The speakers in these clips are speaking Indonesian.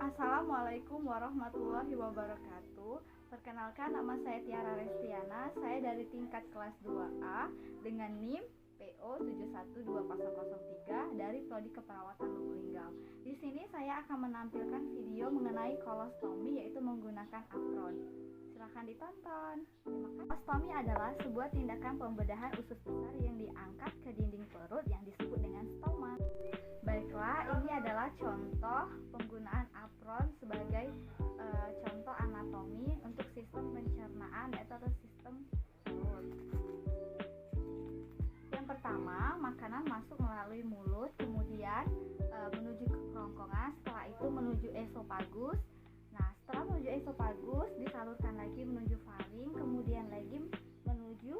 Assalamualaikum warahmatullahi wabarakatuh. Perkenalkan, nama saya Tiara Restiana. Saya dari tingkat kelas 2A dengan NIM PO 712003 dari Prodi Keperawatan Lubuk Linggau. Di sini saya akan menampilkan video mengenai kolostomi, yaitu menggunakan apron. Silahkan ditonton. Kolostomi adalah sebuah tindakan pembedahan usus besar yang diangkat ke dinding perut yang disebut dengan stoma. Baiklah, ini adalah contoh penggunaan apron sebagai contoh anatomi untuk sistem pencernaan atau sistem perut. Yang pertama, makanan masuk melalui mulut, kemudian menuju ke kerongkongan, setelah itu menuju esofagus. Nah, setelah menuju esofagus disalurkan lagi menuju faring, kemudian lagi menuju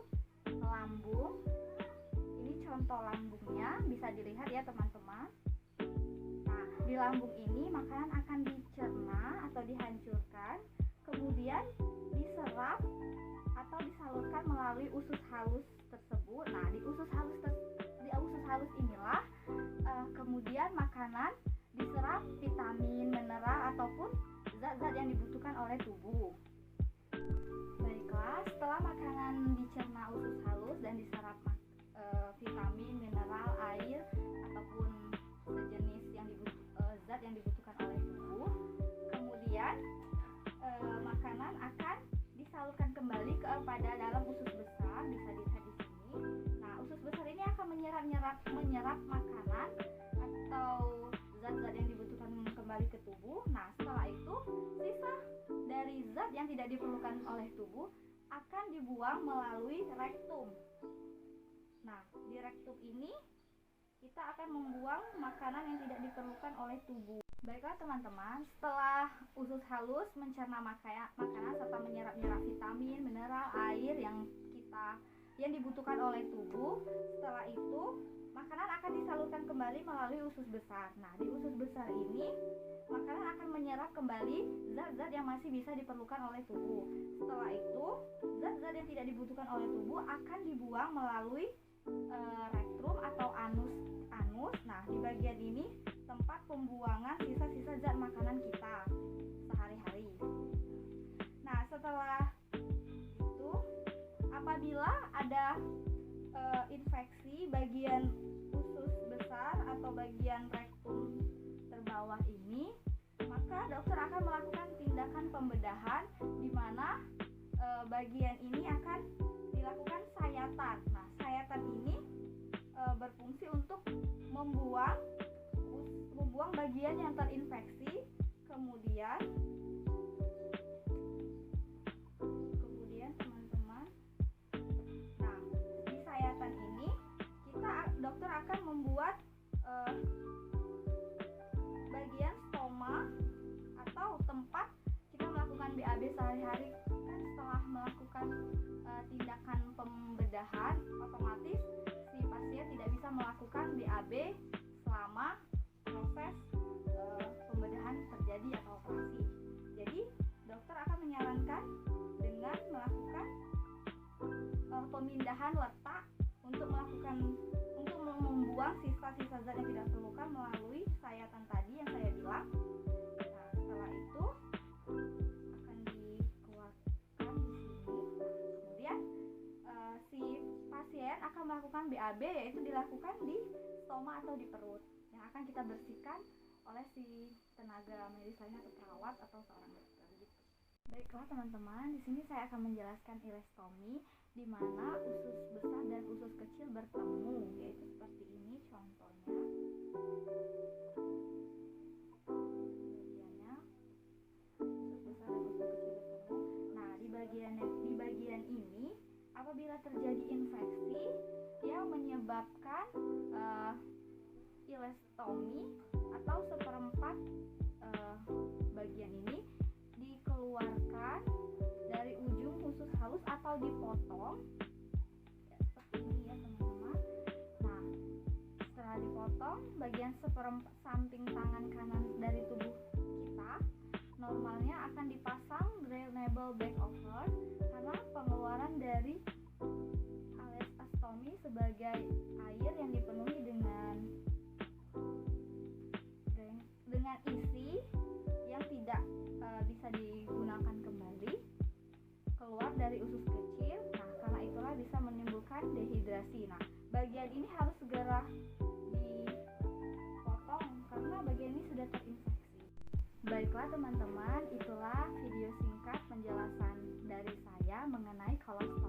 lambung. Ini contoh lambungnya, bisa dilihat ya teman-teman. Nah, di lambung ini makanan akan dicerna atau dihancurkan, kemudian diserap atau disalurkan melalui usus halus tersebut. Nah, di usus halus inilah kemudian makanan diserap vitamin, mineral ataupun zat-zat yang dibutuhkan oleh tubuh. Baiklah, setelah makanan dicerna usus halus dan diserap vitamin, mineral, air ataupun sejenis zat yang dibutuhkan oleh tubuh, kemudian makanan akan disalurkan kembali kepada dalam usus besar, bisa dilihat di sini. Nah, usus besar ini akan menyerap makanan atau zat-zat yang dibutuhkan kembali ke tubuh. Nah, setelah itu sisa dari zat yang tidak diperlukan oleh tubuh akan dibuang melalui rektum. Nah, di rektum ini kita akan membuang makanan yang tidak diperlukan oleh tubuh. Baiklah teman-teman, setelah usus halus mencerna makanan serta menyerap vitamin, mineral, air yang dibutuhkan oleh tubuh, setelah itu makanan akan disalurkan kembali melalui usus besar. Nah, di usus besar ini makanan akan menyerap kembali zat-zat yang masih bisa diperlukan oleh tubuh. Setelah itu, zat-zat yang tidak dibutuhkan oleh tubuh akan dibuang melalui rektrum atau anus. Nah, di bagian ini tempat pembuangan sisa-sisa zat makanan kita sehari-hari. Nah, setelah itu apabila ada infeksi bagian usus besar atau bagian rektum terbawah ini, maka dokter akan melakukan tindakan pembedahan di mana bagian ini akan dilakukan sayatan. Nah, sayatan ini berfungsi untuk membuang bagian yang terinfeksi, kemudian teman-teman, nah, di sayatan ini dokter akan membuat bagian stoma atau tempat kita melakukan BAB sehari-hari. Kan setelah melakukan tindakan pembedahan, otomatis si pasien tidak bisa melakukan BAB selama proses pembedahan terjadi atau operasi. Jadi dokter akan menyarankan dengan melakukan pemindahan letak untuk membuang sisa-sisa zat yang tidak diperlukan melalui sayatan tadi yang saya bilang. Nah, setelah itu akan dikeluarkan di sini. Kemudian si pasien akan melakukan BAB, yaitu dilakukan di stoma atau di perut, yang akan kita bersihkan oleh si tenaga medis lainnya atau perawat atau seorang dokter gitu. Baiklah teman-teman, di sini saya akan menjelaskan ilestomi, di mana usus besar dan usus kecil bertemu, yaitu seperti ini contohnya. Bagiannya usus besar dan usus kecil bertemu. Nah, di bagian ini apabila terjadi infeksi yang menyebabkan ilestomi atau seperempat bagian ini dikeluarkan dari ujung usus halus atau dipotong ya, seperti ini ya teman-teman. Nah, setelah dipotong bagian seperempat samping tangan kanan dari tubuh kita normalnya akan dipasang drainable backover karena pengeluaran dari alestomi sebagai air yang dipenuhi dengan isi yang Baiklah teman-teman, itulah video singkat penjelasan dari saya mengenai kolesterol.